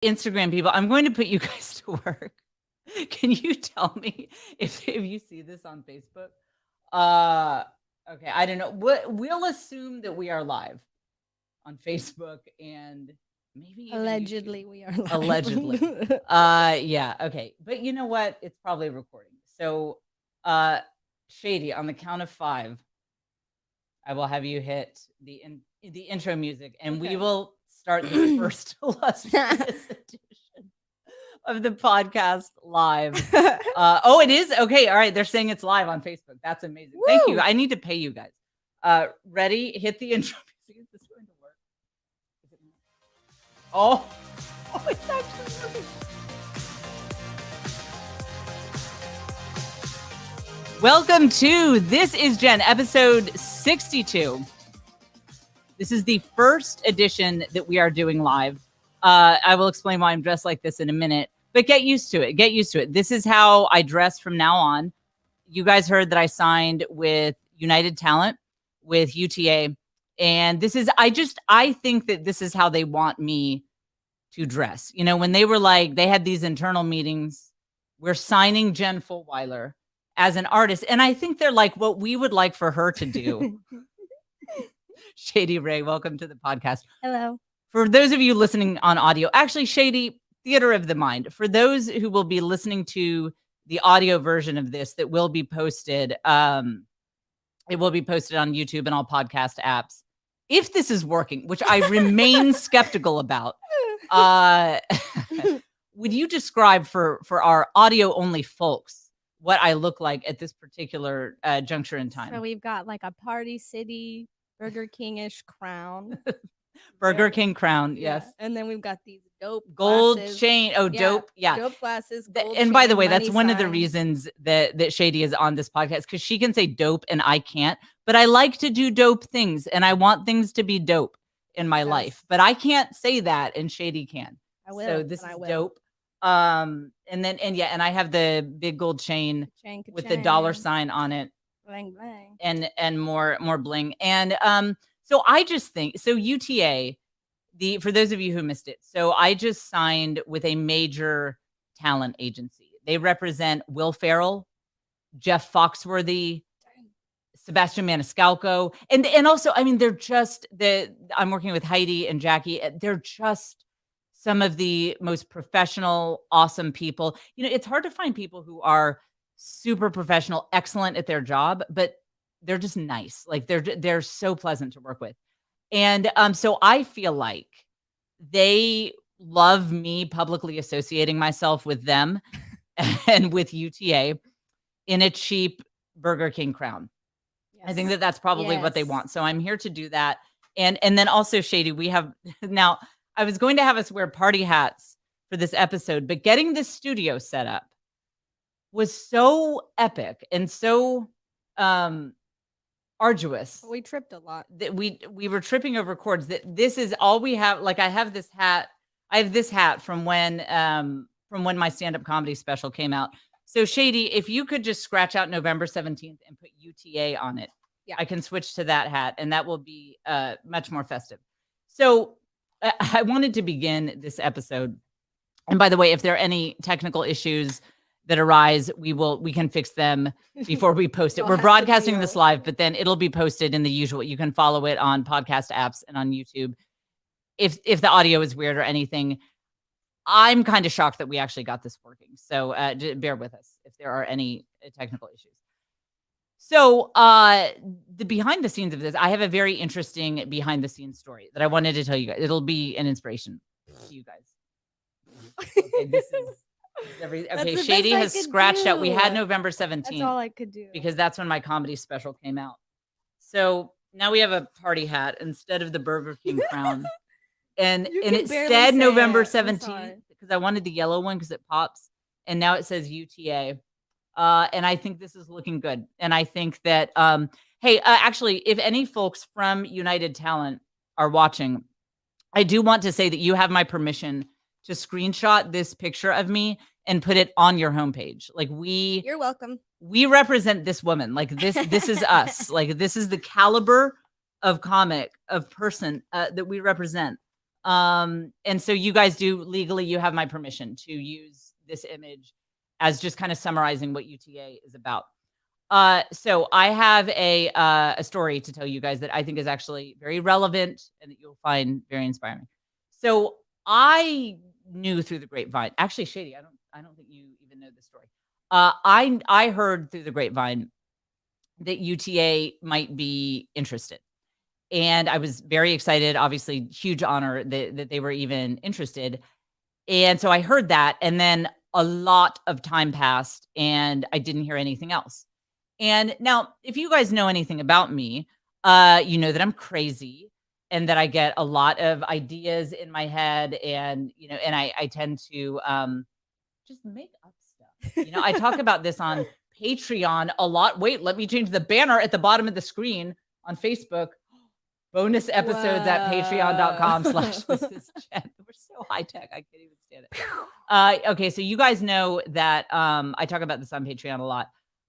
Instagram people, I'm going to put you guys to work. Can you tell me if you see this on Facebook? Okay, I don't know. We'll assume that we are live on Facebook and maybe even Allegedly, YouTube. we are live. Allegedly. Yeah, okay. But you know what? It's probably recording. So, Shady, on the count of 5, I will have you hit the intro music, and we will start the first illustrious edition of the podcast live. Oh, it is? Okay, all right. They're saying it's live on Facebook. That's amazing. Woo! Thank you. I need to pay you guys. Ready? Hit the intro music. Is this going to work? Is it... Oh, it's actually working. Welcome to This is Jen, episode 62. This is the first edition that we are doing live. I will explain why I'm dressed like this in a minute, but get used to it. Get used to it. This is how I dress from now on. You guys heard that I signed with United Talent, with UTA, and this is, I think that this is how they want me to dress. You know, when they were like, they had these internal meetings, we're signing Jen Fulweiler as an artist. And I think they're like what we would like for her to do. Shady Ray, welcome to the podcast. Hello. For those of you listening on audio, actually, Shady, theater of the mind. For those who will be listening to the audio version of this that will be posted, it will be posted on YouTube and all podcast apps. If this is working, which I remain skeptical about, would you describe for our audio only folks what I look like at this particular juncture in time? So we've got like a Party City Burger King-ish crown. Burger King crown, yes. Yeah. And then we've got these dope gold glasses. chain. Oh, yeah. Dope. Yeah. Dope glasses. Gold and by the chain, way, that's money one of the sign. reasons that Shady is on this podcast, because she can say dope and I can't. But I like to do dope things and I want things to be dope in my life. But I can't say that and Shady can. I will. So this is dope. And I have the big gold chain with the dollar sign on it. Bling bling. And more bling. And so I just think, so UTA, for those of you who missed it, so I just signed with a major talent agency. They represent Will Ferrell, Jeff Foxworthy, Sebastian Maniscalco, and also, I mean, they're just I'm working with Heidi and Jackie. They're just some of the most professional, awesome people. You know, it's hard to find people who are super professional, excellent at their job, but they're just nice. Like they're so pleasant to work with. And so I feel like they love me publicly associating myself with them and with UTA in a cheap Burger King crown. Yes. I think that's probably what they want. So I'm here to do that. And then also, Shady, we have now, I was going to have us wear party hats for this episode, but getting this studio set up was so epic and so arduous. We tripped a lot. That we were tripping over cords. That this is all we have. Like I have this hat. I have this hat from when my stand-up comedy special came out. So Shady, if you could just scratch out November 17th and put UTA on it, I can switch to that hat, and that will be much more festive. So I wanted to begin this episode. And by the way, if there are any technical issues that arise, we can fix them before we post it. We're broadcasting this live, but then it'll be posted in the usual. You can follow it on podcast apps and on YouTube. If the audio is weird or anything, I'm kind of shocked that we actually got this working. So bear with us if there are any technical issues. So the behind the scenes of this, I have a very interesting behind the scenes story that I wanted to tell you guys. It'll be an inspiration to you guys. Okay, this is okay. Shady has scratched out. We had November 17th. That's all I could do because that's when my comedy special came out. So now we have a party hat instead of the Burger King crown, and it said November 17th because I wanted the yellow one because it pops, and now it says UTA. And I think this is looking good. And I think that, actually, if any folks from United Talent are watching, I do want to say that you have my permission to screenshot this picture of me and put it on your homepage. Like you're welcome. We represent this woman. Like this is us. Like this is the caliber of comic, of person that we represent. And so you guys do legally, you have my permission to use this image as just kind of summarizing what UTA is about. So I have a story to tell you guys that I think is actually very relevant and that you'll find very inspiring. So I knew through the grapevine. Actually, Shady, I don't think you even know this story. I heard through the grapevine that UTA might be interested. And I was very excited, obviously, huge honor that they were even interested. And so I heard that, and then a lot of time passed, and I didn't hear anything else. And now, if you guys know anything about me, you know that I'm crazy and that I get a lot of ideas in my head, and and I tend to just make up stuff. I talk about this on Patreon a lot. Wait, let me change the banner at the bottom of the screen on Facebook. Bonus episodes at patreon.com/mrsjen. We're so high tech. I can't even stand it. Okay, so you guys know that I talk about this on Patreon a lot.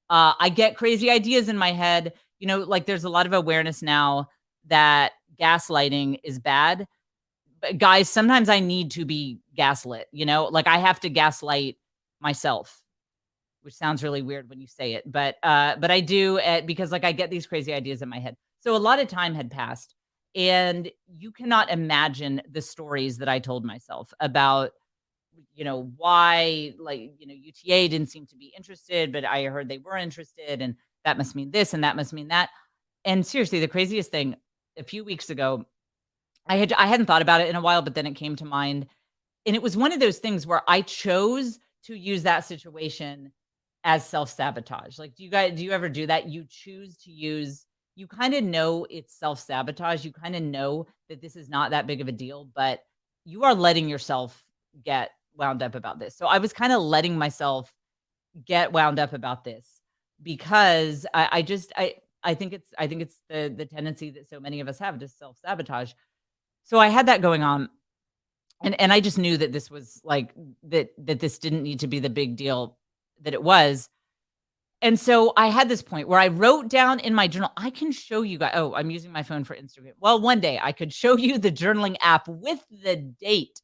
I get crazy ideas in my head. Like there's a lot of awareness now that gaslighting is bad. But guys, sometimes I need to be gaslit, like I have to gaslight myself, which sounds really weird when you say it, but I do because like I get these crazy ideas in my head. So a lot of time had passed, and you cannot imagine the stories that I told myself about, why UTA didn't seem to be interested, but I heard they were interested, and that must mean this and that must mean that. And seriously, the craziest thing, a few weeks ago, I hadn't thought about it in a while, but then it came to mind, and it was one of those things where I chose to use that situation as self-sabotage. Like, do you ever do that? You choose to use, you kind of know it's self-sabotage. You kind of know that this is not that big of a deal, but you are letting yourself get wound up about this. So I was kind of letting myself get wound up about this because I think it's the tendency that so many of us have to self-sabotage. So I had that going on. And I just knew that this was like that this didn't need to be the big deal that it was. And so I had this point where I wrote down in my journal, I can show you guys. Oh, I'm using my phone for Instagram. Well, one day I could show you the journaling app with the date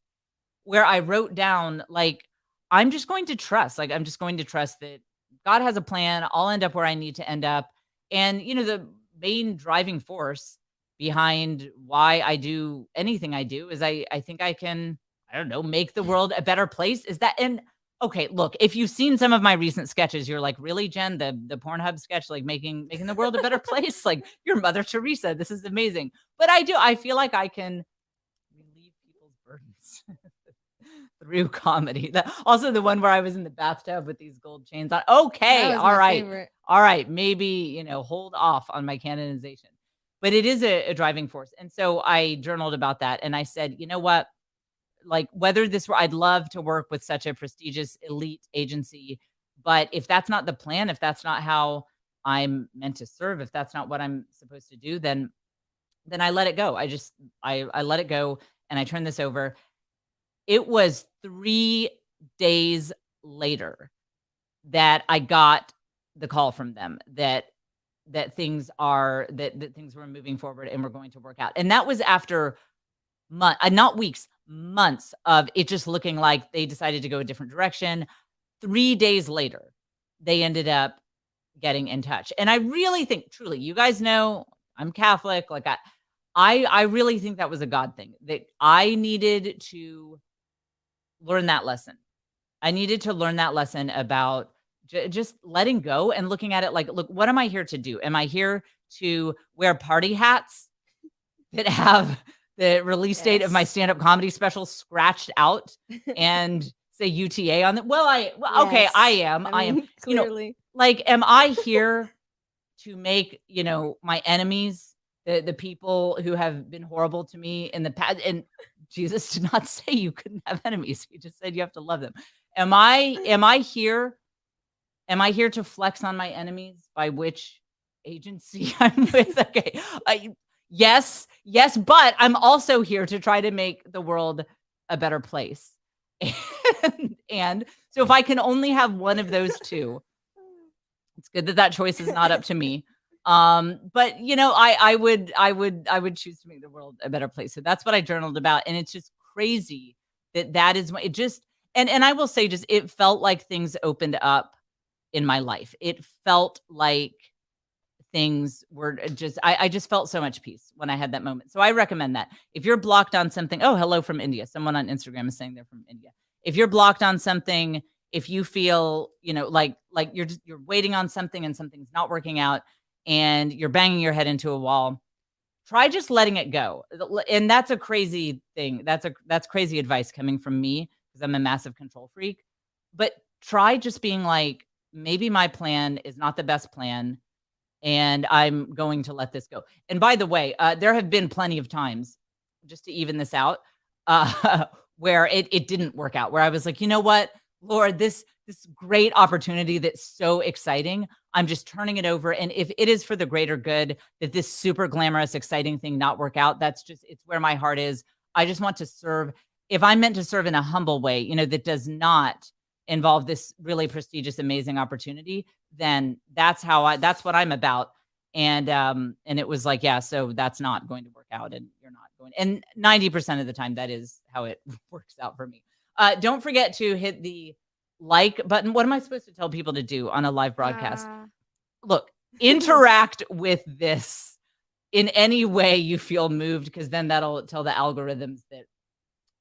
where I wrote down, like, I'm just going to trust. Like, I'm just going to trust that God has a plan. I'll end up where I need to end up. And, the main driving force behind why I do anything I do is I think I can, I don't know, make the world a better place. Is that, and okay, look, if you've seen some of my recent sketches, you're like, really, Jen, the Pornhub sketch, like making the world a better place? Like, you're Mother Teresa. This is amazing. But I feel like I can relieve people's burdens through comedy. Also the one where I was in the bathtub with these gold chains on. Okay, all right. Favorite. All right, maybe, hold off on my canonization. But it is a driving force. And so I journaled about that, and I said, you know what? Like, whether this were, I'd love to work with such a prestigious elite agency, but if that's not the plan, if that's not how I'm meant to serve, if that's not what I'm supposed to do, then I let it go. I let it go, and I turned this over. It was 3 days later that I got the call from them that things were moving forward and were going to work out. And that was after not weeks, months of it just looking like they decided to go a different direction. 3 days later, they ended up getting in touch. And I really think, truly, you guys know I'm Catholic. Like I really think that was a God thing, that I needed to learn that lesson. I needed to learn that lesson about just letting go and looking at it like, look, what am I here to do? Am I here to wear party hats that have the release date of my stand-up comedy special scratched out and say UTA on it? Well, okay, I am. I am clearly. Like, am I here to make, my enemies, the people who have been horrible to me in the past? And Jesus did not say you couldn't have enemies. He just said you have to love them. Am I here to flex on my enemies, by which agency I'm with? Okay. Yes, but I'm also here to try to make the world a better place. And so if I can only have one of those two, it's good that choice is not up to me. But you know, I would choose to make the world a better place. So that's what I journaled about. And it's just crazy that is what it just, and I will say just, it felt like things opened up in my life. It felt like things were just, I just felt so much peace when I had that moment. So I recommend that. If you're blocked on something, oh, hello from India. Someone on Instagram is saying they're from India. If you're blocked on something, if you feel, like you're waiting on something and something's not working out and you're banging your head into a wall, try just letting it go. And that's a crazy thing. That's crazy advice coming from me because I'm a massive control freak. But try just being like, maybe my plan is not the best plan and I'm going to let this go. And by the way, there have been plenty of times, just to even this out, uh, where it didn't work out, where I was like, you know what, Lord, this great opportunity that's so exciting, I'm just turning it over. And if it is for the greater good that this super glamorous, exciting thing not work out, it's where my heart is. I just want to serve. If I'm meant to serve in a humble way, that does not involve this really prestigious, amazing opportunity, then that's what I'm about. And it was like, yeah, so that's not going to work out and you're not going. And 90% of the time that is how it works out for me. Don't forget to hit the like button. What am I supposed to tell people to do on a live broadcast? Look, interact with this in any way you feel moved, because then that'll tell the algorithms that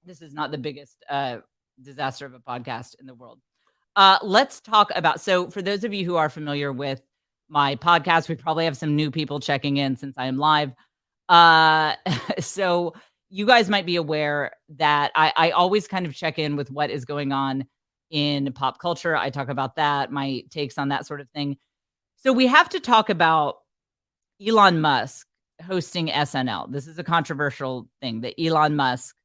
this is not the biggest disaster of a podcast in the world. Let's talk about, so for those of you who are familiar with my podcast, we probably have some new people checking in since I am live. So you guys might be aware that I always kind of check in with what is going on in pop culture. I talk about that, my takes on that sort of thing. So we have to talk about Elon Musk hosting SNL. This is a controversial thing that Elon Musk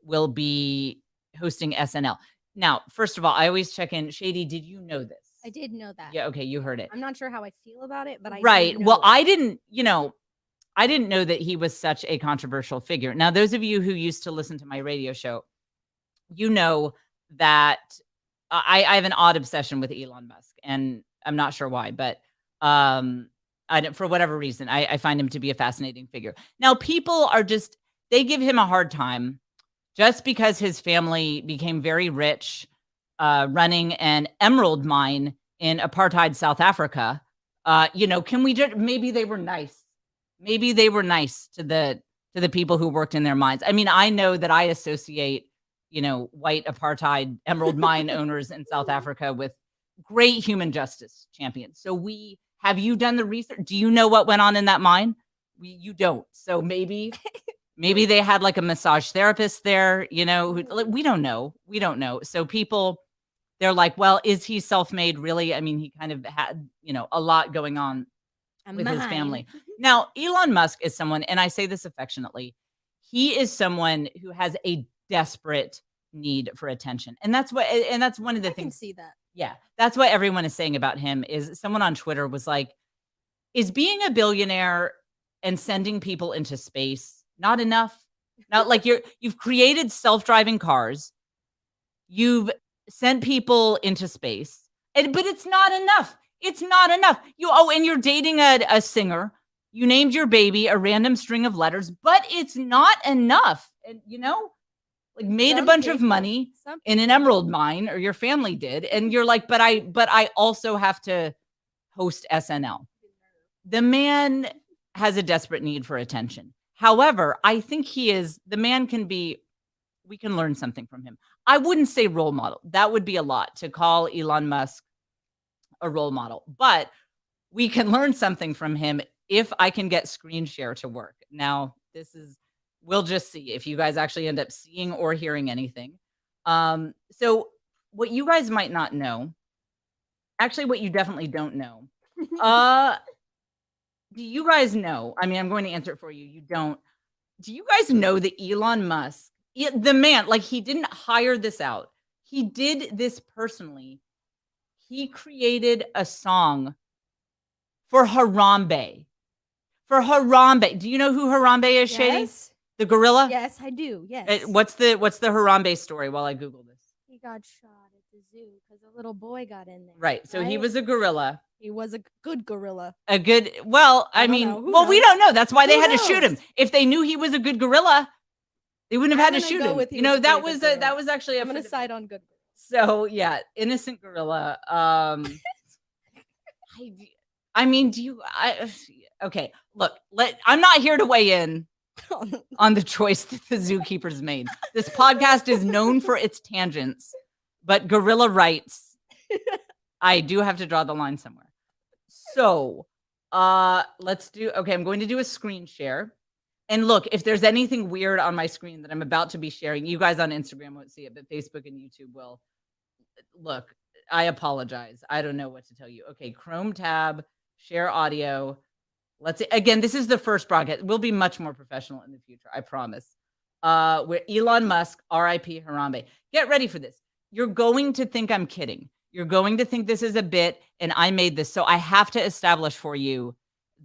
will be hosting SNL. Now, first of all, I always check in. Shady, did you know this? I did know that. Yeah, okay, you heard it. I'm not sure how I feel about it, but I right. did know Well, it. I didn't know that he was such a controversial figure. Now, those of you who used to listen to my radio show, you know that I have an odd obsession with Elon Musk, and I'm not sure why, but for whatever reason, I find him to be a fascinating figure. Now, people they give him a hard time just because his family became very rich running an emerald mine in apartheid South Africa. Can we just, maybe they were nice. Maybe they were nice to the people who worked in their mines. I mean, I know that I associate, white apartheid emerald mine owners in South Africa with great human justice champions. So have you done the research? Do you know what went on in that mine? You don't. So maybe they had like a massage therapist there, we don't know. We don't know. So people, they're like, well, is he self-made? Really? I mean, he kind of had, a lot going on with his family. Now, Elon Musk is someone, and I say this affectionately, he is someone who has a desperate need for attention. And that's one of the things. I can see that. Yeah. That's what everyone is saying about him. Is someone on Twitter was like, is being a billionaire and sending people into space not enough? Now, like you've created self-driving cars. You've sent people into space, but it's not enough. It's not enough. And you're dating a singer. You named your baby a random string of letters, but it's not enough. And made a bunch of money in an emerald mine, or your family did, and you're like, but I also have to host SNL. The man has a desperate need for attention. However, I think the man we can learn something from him. I wouldn't say role model. That would be a lot to call Elon Musk a role model, but we can learn something from him if I can get screen share to work. Now, we'll just see if you guys actually end up seeing or hearing anything. So what you guys might not know, actually what you definitely don't know, do you guys know, I mean, I'm going to answer it for you. You don't. Do you guys know that Elon Musk, the man, like he didn't hire this out. He did this personally. He created a song for Harambe. For Harambe. Do you know who Harambe is, Shady? Yes. The gorilla? Yes, I do. Yes. What's the Harambe story while I Google this? He got shot at the zoo because a little boy got in there. Right. So he was a gorilla. He was a good gorilla. A good, well, I mean, know. Who we knows? don't know. That's why they Who had to shoot him. knows? If they knew he was a good gorilla, they wouldn't have I'm had to gonna shoot go him. with he You know, was a that pretty was good that gorilla. was actually I'm gonna side on good gorilla. So yeah, innocent gorilla. I mean, okay, look, I'm not here to weigh in on the choice that the zookeepers made. This podcast is known for its tangents, but gorilla rights, I do have to draw the line somewhere. So let's do, okay, I'm going to do a screen share. And look, if there's anything weird on my screen that I'm about to be sharing, you guys on Instagram won't see it, but Facebook and YouTube will. Look, I apologize. I don't know what to tell you. Okay, Chrome tab, share audio. Let's see. Again, this is the first broadcast. We'll be much more professional in the future, I promise. We're Elon Musk, RIP Harambe. Get ready for this. You're going to think I'm kidding. You're going to think this is a bit and I made this. So I have to establish for you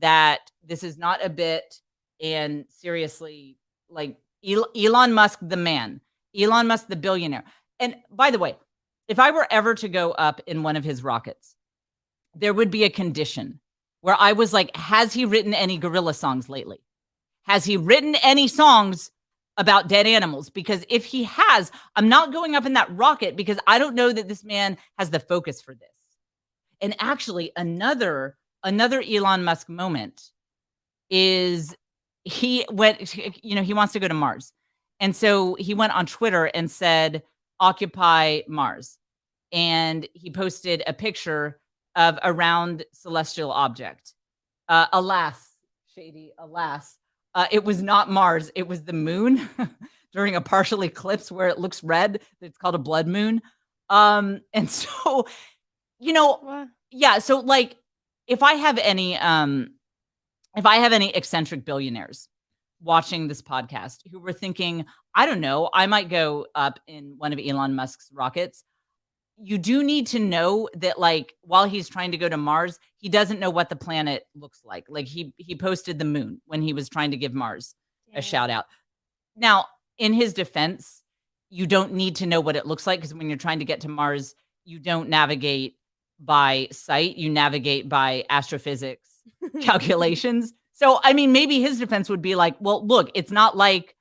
that this is not a bit, and seriously, like Elon Musk, the man, Elon Musk, the billionaire. And by the way, if I were ever to go up in one of his rockets, there would be a condition where I was like, has he written any gorilla songs lately? Has he written any songs about dead animals? Because if he has, I'm not going up in that rocket because I don't know that this man has the focus for this. And actually, another Elon Musk moment is he went, he wants to go to Mars. And so he went on Twitter and said, occupy Mars. And he posted a picture of a round celestial object. Alas, Shady, alas, it was not Mars. It was the moon during a partial eclipse where it looks red. It's called a blood moon. And so, yeah. So like, if I have any eccentric billionaires watching this podcast who were thinking, I don't know, I might go up in one of Elon Musk's rockets. You do need to know that, like, while he's trying to go to Mars, he doesn't know what the planet looks like. Like he posted the moon when he was trying to give Mars a shout out. Now, in his defense, you don't need to know what it looks like because when you're trying to get to Mars, you don't navigate by sight, you navigate by astrophysics calculations. So, I mean, maybe his defense would be like, well, look, it's not like,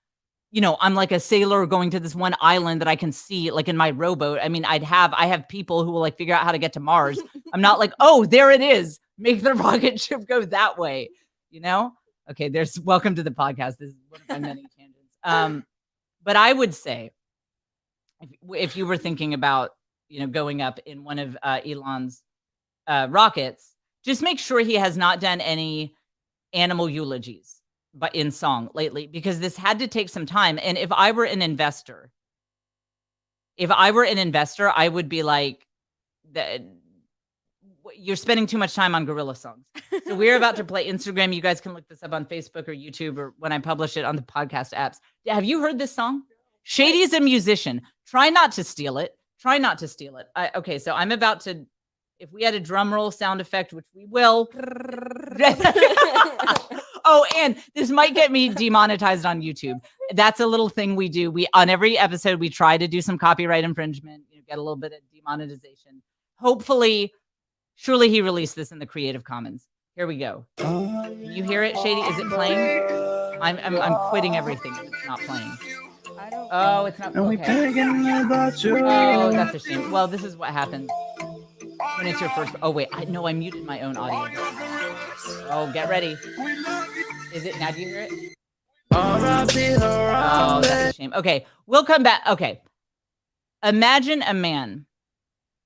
I'm like a sailor going to this one island that I can see like in my rowboat. I mean, I have people who will like figure out how to get to Mars. I'm not like, oh, there it is. Make the rocket ship go that way. Okay. Welcome to the podcast. This is one of my many tangents. But I would say if you were thinking about, going up in one of Elon's rockets, just make sure he has not done any animal eulogies but in song lately, because this had to take some time. And if I were an investor, I would be like, you're spending too much time on gorilla songs. So we're about to play Instagram. You guys can look this up on Facebook or YouTube or when I publish it on the podcast apps. Have you heard this song? Shady is a musician. Try not to steal it. Okay, so I'm about to, if we had a drum roll sound effect, which we will. Oh, and this might get me demonetized on YouTube. That's a little thing we do. On every episode, we try to do some copyright infringement, get a little bit of demonetization. Hopefully, surely he released this in the Creative Commons. Here we go. Can you hear it, Shady? Is it playing? I'm quitting everything if it's not playing. Oh, it's not. Okay. Oh, that's a shame. Well, this is what happens when it's your first. Oh wait, I muted my own audio. Oh, get ready. Is it now? Do you hear it? Oh, that's a shame. Okay, we'll come back. Okay, imagine a man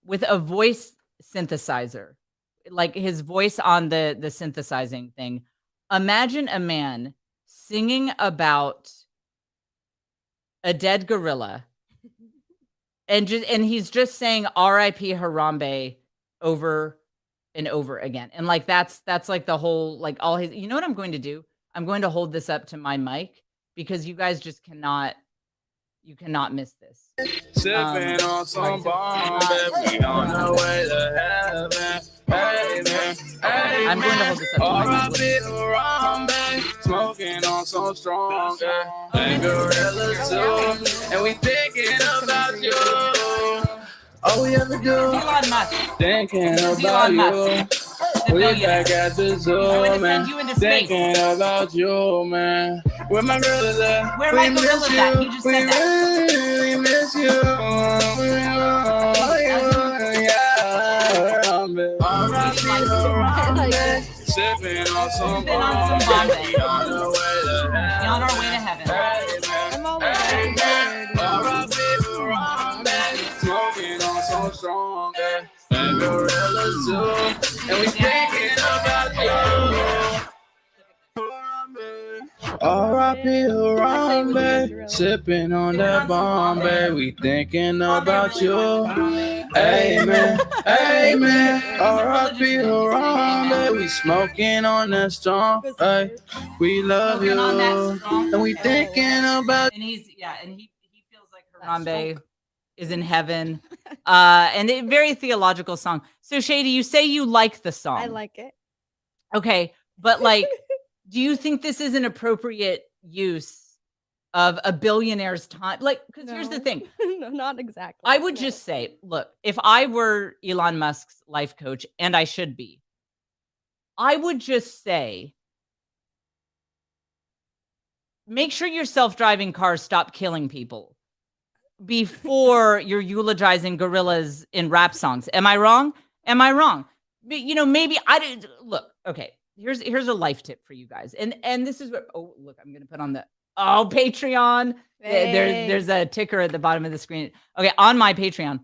with a voice synthesizer, like his voice on the synthesizing thing. Imagine a man singing about a dead gorilla, and he's just saying R.I.P. Harambe over and over again. And like that's like the whole, like all his, you know what I'm going to do? I'm going to hold this up to my mic because you guys just cannot miss this. Sipping on some bomb, we on the way to heaven. I'm going to hold this up to my mic. smoking on so strong, and gorillas too, and we thinking about you. All we ever do, Elon Musk. thinking about Elon Musk. you. The We billionaire. back at the I would zoo, send man. you into space. Thinking about you, man. Where my gorillas at? Where We my miss gorillas you. at? He just We said that. really miss you. Yeah, I'm sipping on some Bombay. on the way to heaven. On our way to heaven. I'm always tired. Smoking on so strong, and gorillas too, and we thinking about you. R.I.P. Harambe, sipping on that Bombay, we thinking about you. Amen, amen. R.I.P. Harambe, we smoking on that strong. Hey, we love you, and we thinking about. And he feels like Harambe is in heaven. And a very theological song. So Shady, you say you like the song. I like it. Okay, but like, do you think this is an appropriate use of a billionaire's time? Like, because here's the thing. No, not exactly. I would just say, look, if I were Elon Musk's life coach, and I should be, I would just say, make sure your self-driving cars stop killing people before you're eulogizing gorillas in rap songs. Am I wrong? Am I wrong? But, maybe I didn't look. Okay, here's a life tip for you guys. And this is what, oh, look, I'm going to put on the, Patreon. Hey. There's a ticker at the bottom of the screen. Okay, on my Patreon,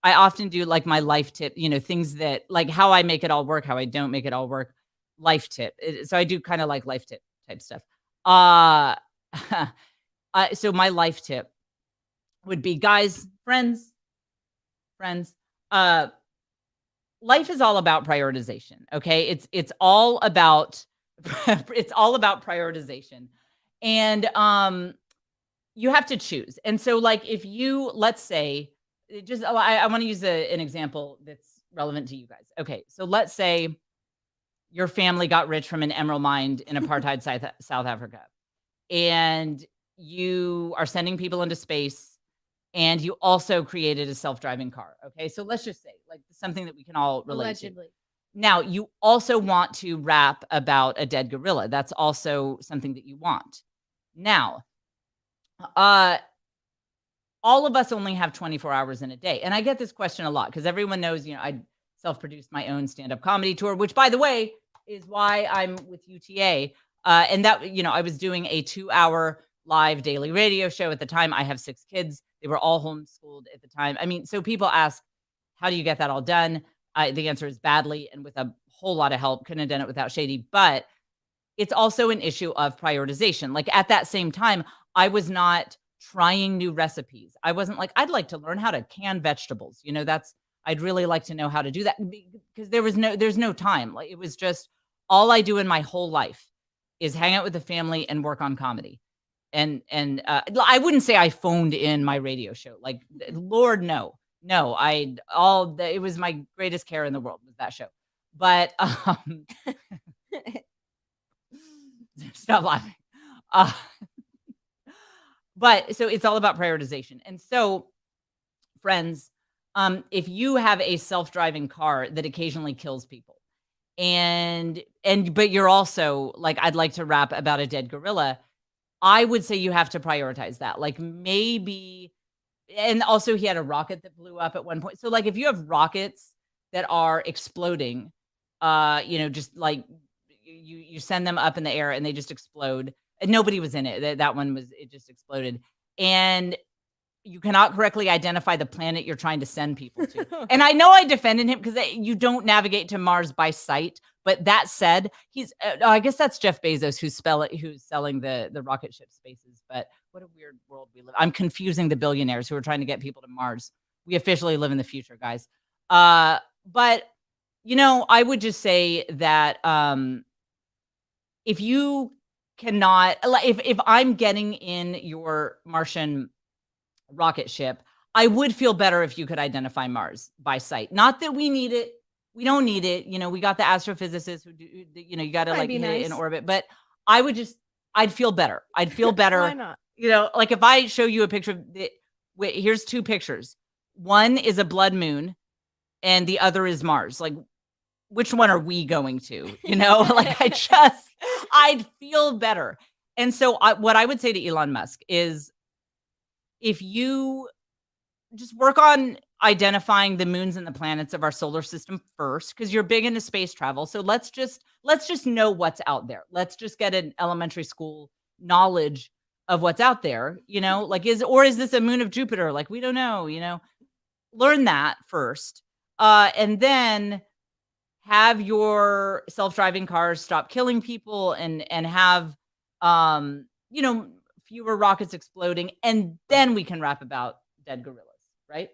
I often do like my life tip, things that like how I make it all work, how I don't make it all work, life tip. So I do kind of like life tip type stuff. So my life tip would be, guys, friends, life is all about prioritization. Okay. It's all about, prioritization. And, you have to choose. And so like, if you, let's say, I want to use an example that's relevant to you guys. Okay. So let's say your family got rich from an emerald mine in apartheid South Africa, and you are sending people into space, and you also created a self-driving car. Okay. So let's just say like something that we can all relate Allegedly. to. Now, you also want to rap about a dead gorilla. That's also something that you want. Now, all of us only have 24 hours in a day. And I get this question a lot because everyone knows, I self-produced my own stand-up comedy tour, which, by the way, is why I'm with UTA. And that, I was doing a 2-hour live daily radio show at the time. I have 6 kids. They were all homeschooled at the time. I mean, so people ask, how do you get that all done? The answer is badly, and with a whole lot of help. Couldn't have done it without Shady. But it's also an issue of prioritization. Like at that same time, I was not trying new recipes. I wasn't like, I'd like to learn how to can vegetables. I'd really like to know how to do that, because there's no time. Like it was just, all I do in my whole life is hang out with the family and work on comedy. And I wouldn't say I phoned in my radio show. Like, Lord, no, it was my greatest care in the world was that show. But, stop laughing. But so it's all about prioritization. And so, friends, if you have a self-driving car that occasionally kills people, but you're also like, I'd like to rap about a dead gorilla, I would say you have to prioritize that. Like maybe, and also he had a rocket that blew up at one point. So like if you have rockets that are exploding, just like you send them up in the air and they just explode, and nobody was in it. That one it just exploded. And you cannot correctly identify the planet you're trying to send people to. And I know I defended him because you don't navigate to Mars by sight. But that said, I guess that's Jeff Bezos who's selling the rocket ship Spaces. But what a weird world we live. I'm confusing the billionaires who are trying to get people to Mars. We officially live in the future, guys. But I would just say that if you cannot, if I'm getting in your Martian rocket ship, I would feel better if you could identify Mars by sight. Not that we need it. We don't need it. We got the astrophysicists who do, you got to like hit it in orbit. But I would just I'd feel better. I'd feel better. Why not? You know, like if I show you a picture of here's 2 pictures. One is a blood moon and the other is Mars. Like, which one are we going to? You know, like I'd feel better. And so what I would say to Elon Musk is if you just work on identifying the moons and the planets of our solar system first, because you're big into space travel. So let's just know what's out there. Let's just get an elementary school knowledge of what's out there, you know, like is this a moon of Jupiter? Like, we don't know, you know, learn that first. And then have your self-driving cars stop killing people and have, you know, fewer rockets exploding. And then we can rap about dead gorillas, right?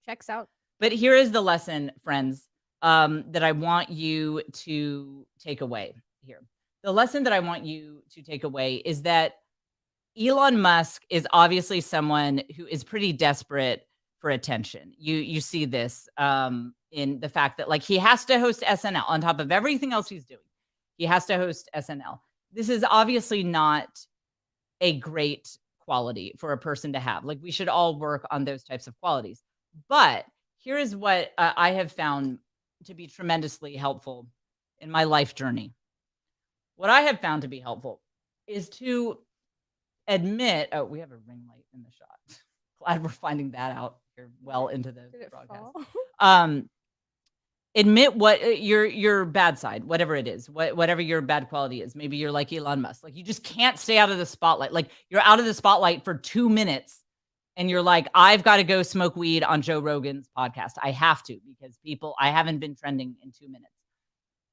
Checks out. But here is the lesson, friends, that I want you to take away here. The lesson that I want you to take away is that Elon Musk is obviously someone who is pretty desperate for attention. You see this in the fact that like he has to host SNL on top of everything else he's doing. He has to host SNL. This is obviously not a great quality for a person to have. Like we should all work on those types of qualities. But here is what I have found to be tremendously helpful in my life journey. What I have found to be helpful is to admit, oh, we have a ring light in the shot. Glad we're finding that out here well into the broadcast. Admit what your bad side, whatever it is, whatever your bad quality is. Maybe you're like Elon Musk. Like you just can't stay out of the spotlight. Like you're out of the spotlight for 2 minutes and you're like, I've got to go smoke weed on Joe Rogan's podcast. I have to because I haven't been trending in 2 minutes.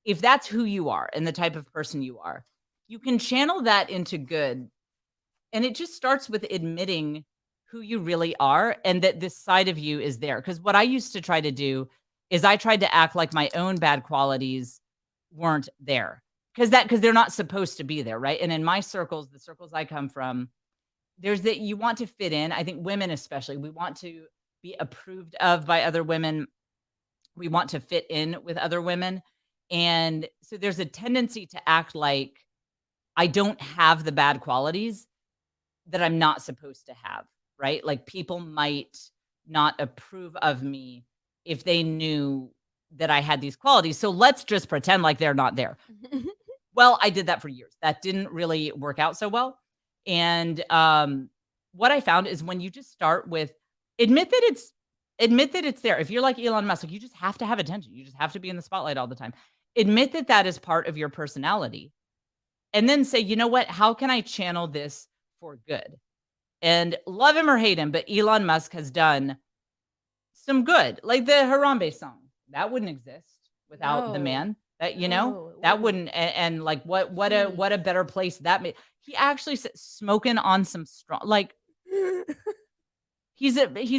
If that's who you are and the type of person you are, you can channel that into good. And it just starts with admitting who you really are and that this side of you is there. Because what I used to try to do is I tried to act like my own bad qualities weren't there because they're not supposed to be there, right? And in my circles, the circles I come from, there's that you want to fit in. I think women especially, we want to be approved of by other women. We want to fit in with other women. And so there's a tendency to act like I don't have the bad qualities that I'm not supposed to have, right? Like people might not approve of me if they knew that I had these qualities. So let's just pretend like they're not there. Well, I did that for years. That didn't really work out so well. And what I found is when you just start with admit that it's there. If you're like Elon Musk, like you just have to have attention. You just have to be in the spotlight all the time. Admit that that is part of your personality. And then say, you know what? How can I channel this for good? And love him or hate him, but Elon Musk has done some good. Like the Harambe song. That wouldn't exist without the man. That, you know, that wouldn't. And like what a better place that made. He actually said smoking on some strong, like he's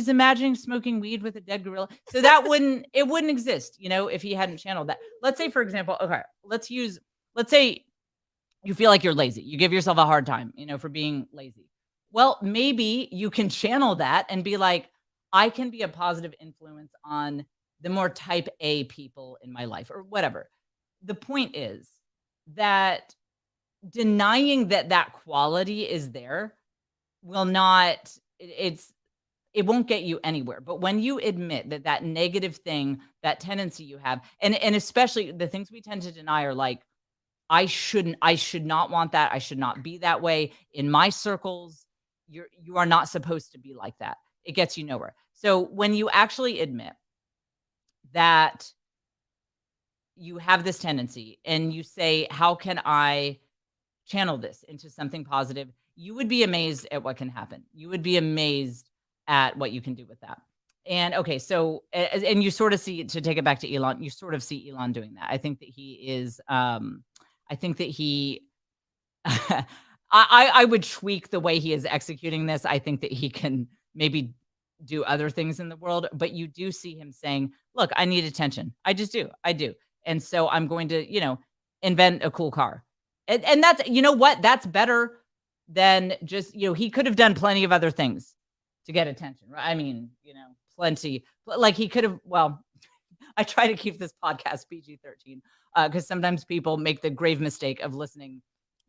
imagining smoking weed with a dead gorilla. So that wouldn't exist, you know, if he hadn't channeled that. Let's say, for example, okay, let's say you feel like you're lazy. You give yourself a hard time, you know, for being lazy. Well, maybe you can channel that and be like, I can be a positive influence on the more type A people in my life or whatever. The point is that denying that quality is there will not, it won't get you anywhere. But when you admit that negative thing, that tendency you have, and especially the things we tend to deny are like, I should not want that. I should not be that way. In my circles, you are not supposed to be like that. It gets you nowhere. So when you actually admit that you have this tendency and you say, how can I channel this into something positive? You would be amazed at what can happen. You would be amazed at what you can do with that. And okay, so, and you sort of see, to take it back to Elon, you sort of see Elon doing that. I think that he is, I would tweak the way he is executing this. I think that he can maybe do other things in the world, but you do see him saying, look, I need attention. I just do. I do. And so I'm going to, you know, invent a cool car. And that's, you know what, that's better than just, you know, he could have done plenty of other things to get attention, right? I mean, you know, plenty, like he could have, well, I try to keep this podcast PG-13 because sometimes people make the grave mistake of listening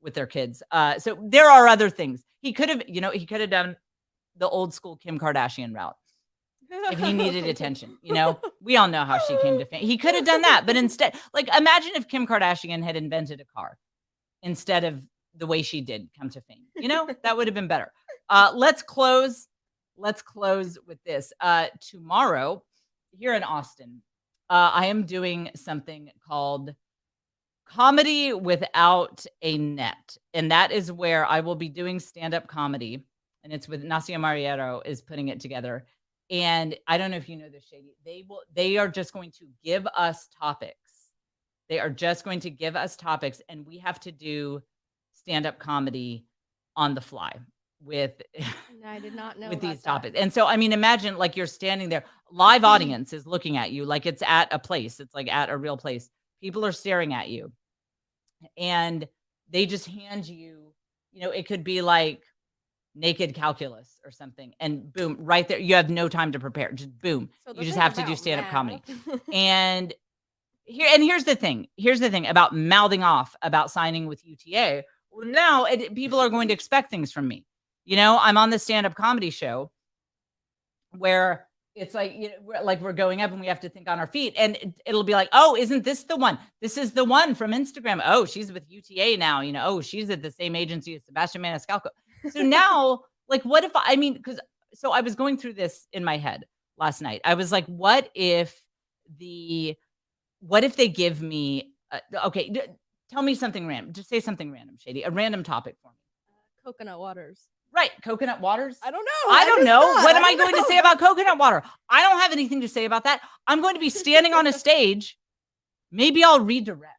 with their kids. So there are other things. He could have done the old school Kim Kardashian route if he needed attention. We all know how she came to fame. He could have done that, but instead, like, imagine if Kim Kardashian had invented a car instead of the way she did come to fame. That would have been better. Let's close with this. Tomorrow here in Austin, I am doing something called Comedy Without a Net. And that is where I will be doing stand-up comedy. And it's with Nacia Mariero is putting it together. And I don't know if you know this, Shady. They are just going to give us topics. They are just going to give us topics, and we have to do stand-up comedy on the fly with I did not know with about these that. topics. And so, I mean, imagine like you're standing there, live audience is looking at you like it's at a place. It's like at a real place. People are staring at you, and they just hand you, it could be like naked calculus or something, and boom, right there, you have no time to prepare. Just boom, So you this just is have to do about stand-up comedy. math. And here's the thing about mouthing off about signing with UTA. Well, now people are going to expect things from me. I'm on the stand-up comedy show where it's like, we're going up and we have to think on our feet, and it'll be like, oh, isn't this the one? This is the one from Instagram. Oh, she's with UTA now. Oh, she's at the same agency as Sebastian Maniscalco. So now, like, what if so I was going through this in my head last night. I was like, what if they give me, tell me something random. Just say something random, Shady. A random topic for me. Coconut waters. Right. Coconut waters. I don't know. I don't know. What am I going to say about? about coconut water? I don't have anything to say about that. I'm going to be standing on a stage. Maybe I'll redirect.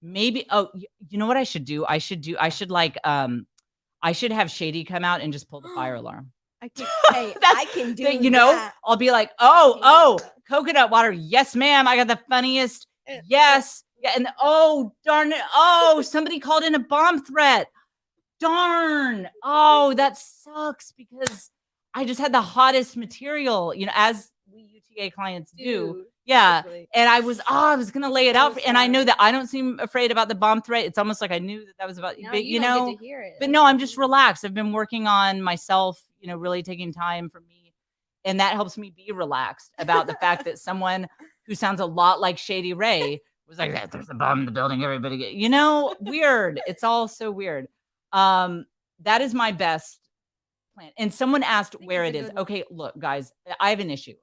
Maybe. Oh, you know what I should do? I should have Shady come out and just pull the fire alarm. I can do that. I'll be like, oh, coconut water. Yes, ma'am. I got the funniest. Yes. Yeah. And oh, darn it. Oh, somebody called in a bomb threat. Darn. Oh, that sucks because I just had the hottest material, as we UTA clients do. Yeah. Basically. And I was going to lay it out. And I know that I don't seem afraid about the bomb threat. It's almost like I knew that was about, Now but you don't get to hear it. But no, I'm just relaxed. I've been working on myself, really taking time for me. And that helps me be relaxed about the fact that someone who sounds a lot like Shady Ray was like, there's a bomb in the building. Everybody weird. It's all so weird. That is my best plan. And someone asked where it is. Okay, look, guys, I have an issue.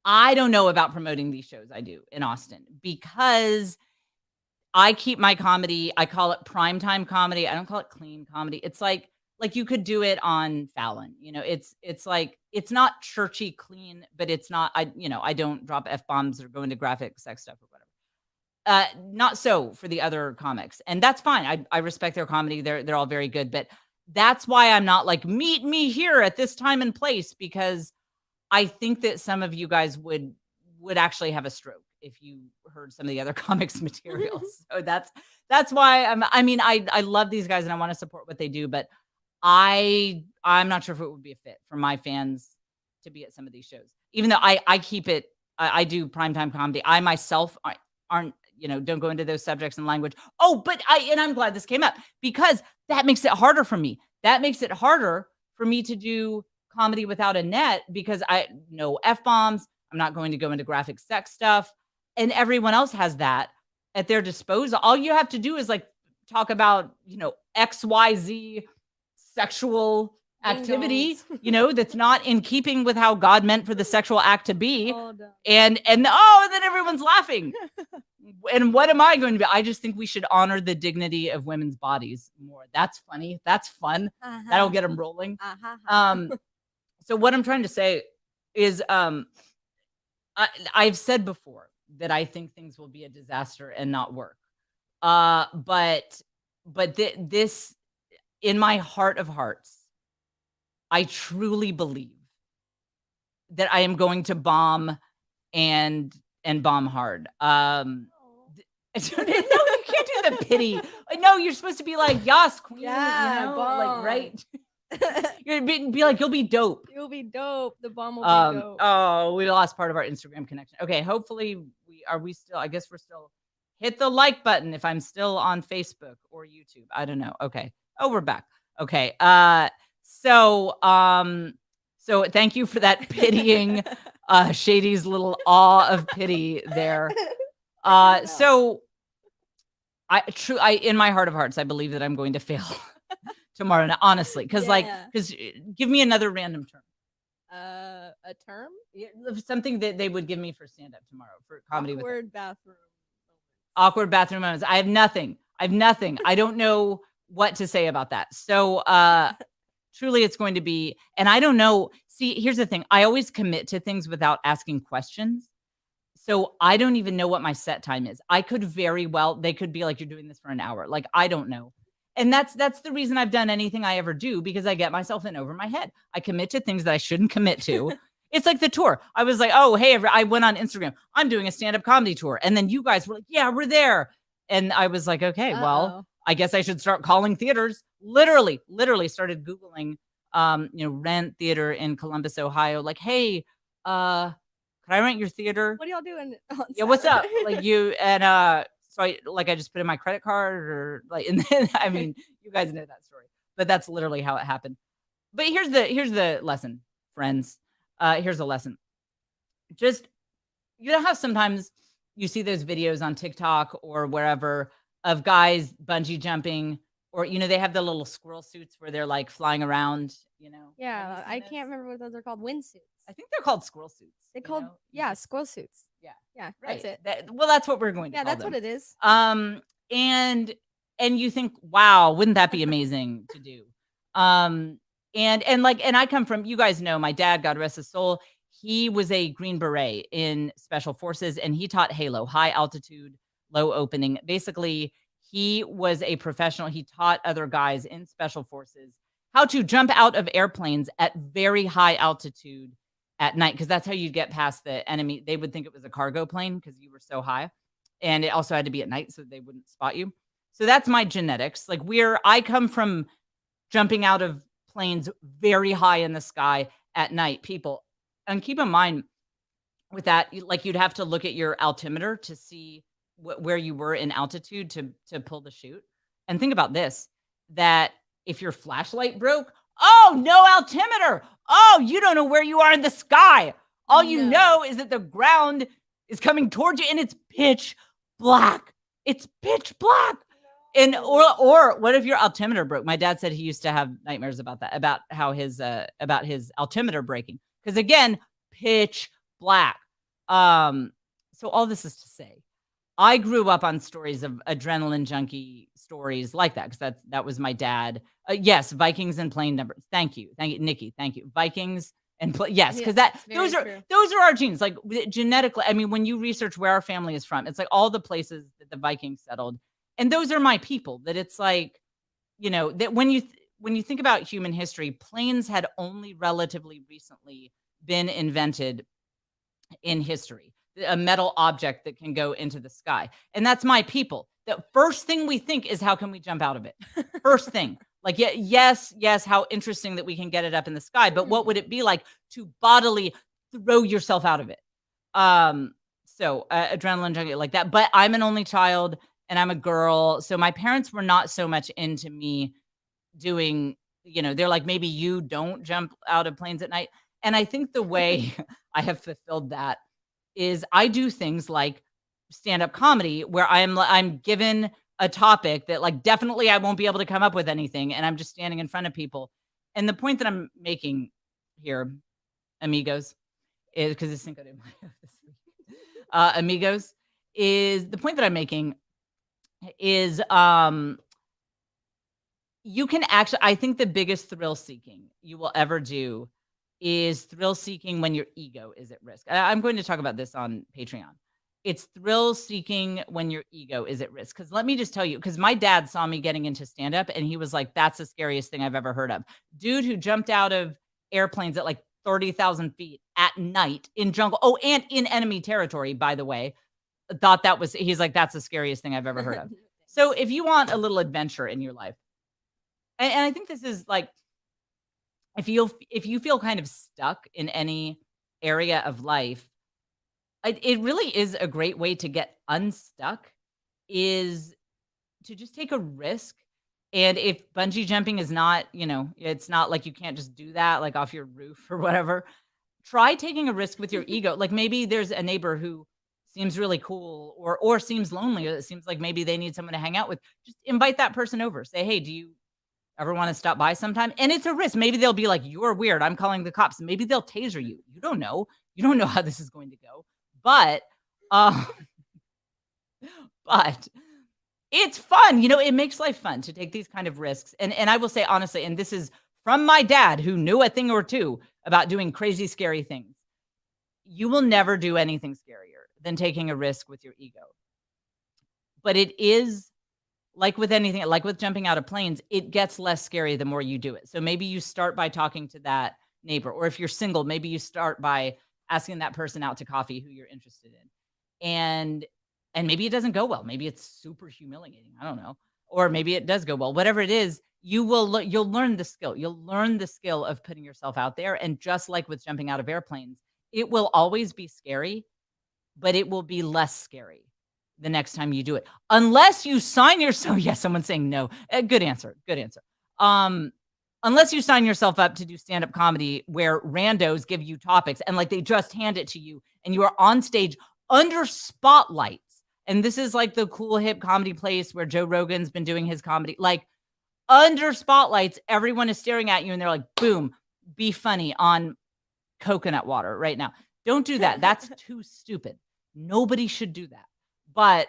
I don't know about promoting these shows I do in Austin because I keep my comedy. I call it primetime comedy. I don't call it clean comedy. It's like you could do it on Fallon. It's like, it's not churchy clean, but it's not, I don't drop F-bombs or go into graphic sex stuff or whatever. Not so for the other comics. And that's fine. I respect their comedy. They're all very good, but that's why I'm not like, meet me here at this time and place, because I think that some of you guys would actually have a stroke if you heard some of the other comics materials. So that's why I love these guys and I want to support what they do, but I'm not sure if it would be a fit for my fans to be at some of these shows, even though I keep it. I do primetime comedy. I myself aren't, don't go into those subjects and language. Oh, but I'm glad this came up because that makes it harder for me. That makes it harder for me to do comedy without a net because I know F-bombs. I'm not going to go into graphic sex stuff. And everyone else has that at their disposal. All you have to do is like talk about, XYZ sexual activity, that's not in keeping with how God meant for the sexual act to be. And then everyone's laughing. And what am I going to be? I just think we should honor the dignity of women's bodies more. That's funny. That's fun. That'll get them rolling. So what I'm trying to say is, I've said before that I think things will be a disaster and not work. But this, in my heart of hearts, I truly believe that I am going to bomb and bomb hard. No, you can't do the pity. No, you're supposed to be like, yes, queen. Like, right? You're be like, you'll be dope. You'll be dope. The bomb will be dope. Oh, we lost part of our Instagram connection. Okay, hopefully we still, I guess we're still hit the like button if I'm still on Facebook or YouTube. I don't know. Okay. Oh, we're back. Okay. So thank you for that pitying, Shady's little awe of pity there. So I in my heart of hearts, I believe that I'm going to fail tomorrow night, honestly, because give me another random term. A term? Yeah, something that they would give me for stand up tomorrow for comedy. Awkward bathroom. Awkward bathroom moments. I have nothing. I don't know what to say about that. So truly it's going to be, and I don't know. See, here's the thing. I always commit to things without asking questions. So I don't even know what my set time is. I could very well, they could be like, you're doing this for an hour. Like, I don't know. And that's the reason I've done anything I ever do, because I get myself in over my head. I commit to things that I shouldn't commit to. It's like the tour. I was like, oh, hey, I went on Instagram. I'm doing a stand-up comedy tour. And then you guys were like, yeah, we're there. And I was like, okay, well, I guess I should start calling theaters. Literally started Googling, rent theater in Columbus, Ohio. Like, hey, can I rent your theater? What are y'all doing on Yeah, what's up? Saturday? Like you, and so I just put in my credit card, or like, and then, I mean, you guys know that story, but that's literally how it happened. But here's the lesson, friends. Here's a lesson. Just, you know how sometimes you see those videos on TikTok or wherever of guys bungee jumping, or, they have the little squirrel suits where they're like flying around, Yeah, I can't remember what those are called. Windsuits. I think they're called squirrel suits. They're called, squirrel suits. Yeah. Yeah, Right. that's it. Well, that's what we're going to Yeah, call that's them. what it is. And you think, wow, wouldn't that be amazing to do? And I come from, you guys know, my dad, God rest his soul, he was a Green Beret in Special Forces, and he taught Halo, high altitude, low opening. Basically, he was a professional. He taught other guys in Special Forces how to jump out of airplanes at very high altitude at night, because that's how you get past the enemy. They would think it was a cargo plane because you were so high. And it also had to be at night so they wouldn't spot you. So that's my genetics. Like, I come from jumping out of planes very high in the sky at night, people. And keep in mind with that, like, you'd have to look at your altimeter to see where you were in altitude to pull the chute. And think about this, that if your flashlight broke, oh, no altimeter. Oh, you don't know where you are in the sky. All you know is that the ground is coming towards you and it's pitch black. It's pitch black. And or what if your altimeter broke? My dad said he used to have nightmares about that, about how his altimeter breaking. Because again, pitch black. So all this is to say, I grew up on stories of adrenaline junkie stories like that, because that was my dad. Yes, Vikings and plane numbers. Thank you, Nikki. Thank you, Vikings and yes, because those are our genes. Like, genetically, I mean, when you research where our family is from, it's like all the places that the Vikings settled, and those are my people. That it's like, that when you think about human history, planes had only relatively recently been invented in history. A metal object that can go into the sky. And that's my people. The first thing we think is, how can we jump out of it? First thing. Like, yes, how interesting that we can get it up in the sky, but what would it be like to bodily throw yourself out of it? So adrenaline junkie like that. But I'm an only child and I'm a girl. So my parents were not so much into me doing, they're like, maybe you don't jump out of planes at night. And I think the way I have fulfilled that is I do things like stand-up comedy, where I'm given a topic that, like, definitely I won't be able to come up with anything, and I'm just standing in front of people. And the point that I'm making here, amigos, is, because it's Cinco de Mayo this week, amigos, is the point that I'm making is you can actually, I think the biggest thrill seeking you will ever do is thrill seeking when your ego is at risk. I'm going to talk about this on Patreon. It's thrill seeking when your ego is at risk. Because let me just tell you, because my dad saw me getting into stand up and he was like, that's the scariest thing I've ever heard of. Dude who jumped out of airplanes at like 30,000 feet at night in jungle. Oh, and in enemy territory, by the way, he's like, that's the scariest thing I've ever heard of. So if you want a little adventure in your life, and I think this is like, if you feel kind of stuck in any area of life, it really is a great way to get unstuck, is to just take a risk. And if bungee jumping is not, it's not like you can't just do that like off your roof or whatever. Try taking a risk with your ego. Like maybe there's a neighbor who seems really cool or seems lonely. Or it seems like maybe they need someone to hang out with. Just invite that person over. Say, hey, do you ever want to stop by sometime? And it's a risk. Maybe they'll be like, you're weird, I'm calling the cops. Maybe they'll taser you. You don't know. You don't know how this is going to go. But but it's fun. It makes life fun to take these kind of risks. And I will say honestly, and this is from my dad who knew a thing or two about doing crazy, scary things. You will never do anything scarier than taking a risk with your ego. But it is like with anything, like with jumping out of planes, it gets less scary the more you do it. So maybe you start by talking to that neighbor, or if you're single, maybe you start by asking that person out to coffee who you're interested in. And maybe it doesn't go well. Maybe it's super humiliating. I don't know. Or maybe it does go well. Whatever it is, you'll learn the skill. You'll learn the skill of putting yourself out there. And just like with jumping out of airplanes, it will always be scary, but it will be less scary the next time you do it. Unless you sign yourself. Yes, someone's saying no. Good answer. Good answer. Unless you sign yourself up to do stand-up comedy where randos give you topics and like they just hand it to you and you are on stage under spotlights. And this is like the cool hip comedy place where Joe Rogan's been doing his comedy. Like under spotlights, everyone is staring at you and they're like, boom, be funny on coconut water right now. Don't do that. That's too stupid. Nobody should do that. But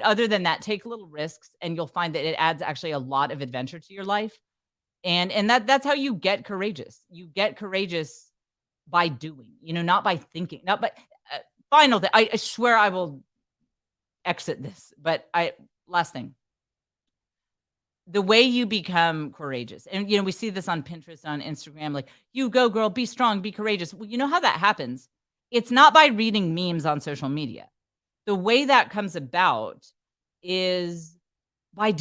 other than that, take little risks and you'll find that it adds actually a lot of adventure to your life. And that's how you get courageous. You get courageous by doing, not by thinking. Final thing. I swear I will exit this, but last thing. The way you become courageous, and we see this on Pinterest, on Instagram, like, you go girl, be strong, be courageous. Well, you know how that happens? It's not by reading memes on social media. The way that comes about is by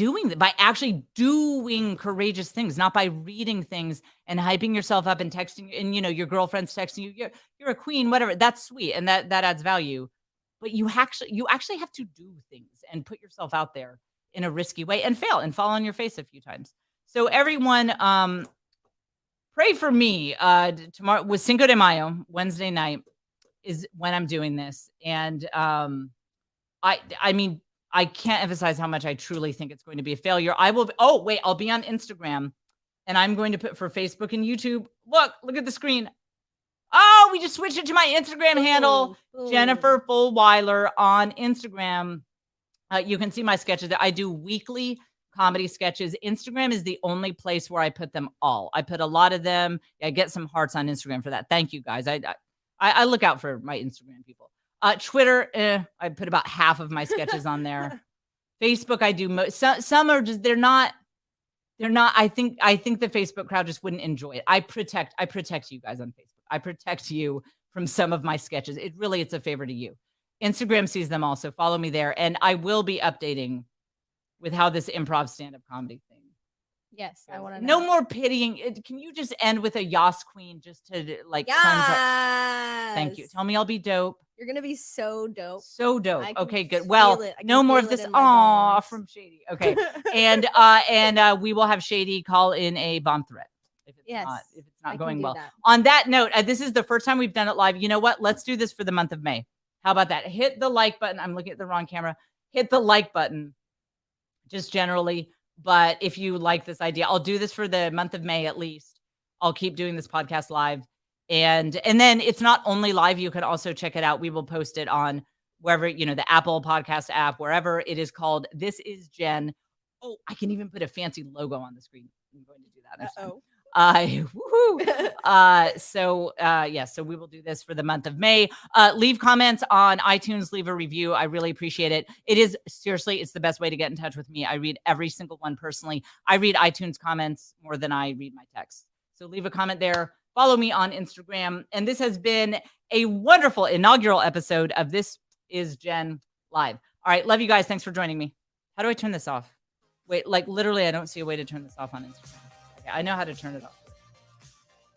actually doing courageous things, not by reading things and hyping yourself up and texting, and your girlfriend's texting you, you're a queen, whatever. That's sweet and that adds value. But you actually have to do things and put yourself out there in a risky way and fail and fall on your face a few times. So everyone, pray for me. Tomorrow with Cinco de Mayo, Wednesday night is when I'm doing this. And I mean, I can't emphasize how much I truly think it's going to be a failure. I'll be on Instagram and I'm going to put for Facebook and YouTube. Look at the screen. Oh, we just switched it to my Instagram handle, Jennifer Fulweiler on Instagram. You can see my sketches there. I do weekly comedy sketches. Instagram is the only place where I put them all. I put a lot of them. I get some hearts on Instagram for that. Thank you guys. I look out for my Instagram people. Twitter, I put about half of my sketches on there. Facebook, I do some are just they're not. I think the Facebook crowd just wouldn't enjoy it. I protect you guys on Facebook. I protect you from some of my sketches. It's a favor to you. Instagram sees them all, so follow me there, and I will be updating with how this improv stand-up comedy thing. Yes, I want to know. No more pitying. Can you just end with a Yas Queen just to like cleanse up? Thank you. Tell me I'll be dope. You're gonna be so dope. So dope. Okay, good. Well, no more of this. Aw, from Shady. Okay, and we will have Shady call in a bomb threat if it's not going well. On that note, this is the first time we've done it live. You know what? Let's do this for the month of May. How about that? Hit the like button. I'm looking at the wrong camera. Hit the like button, just generally. But if you like this idea, I'll do this for the month of May at least. I'll keep doing this podcast live. And then it's not only live. You can also check it out. We will post it on wherever, the Apple Podcast app, wherever. It is called This Is Jen. Oh, I can even put a fancy logo on the screen. I'm going to do that next time. So we will do this for the month of May. Leave comments on iTunes, leave a review. I really appreciate it. It is seriously, it's the best way to get in touch with me. I read every single one personally. I read iTunes comments more than I read my texts. So leave a comment there. Follow me on Instagram. And this has been a wonderful inaugural episode of This Is Jen Live. All right. Love you guys. Thanks for joining me. How do I turn this off? Wait, like literally, I don't see a way to turn this off on Instagram. Okay, I know how to turn it off.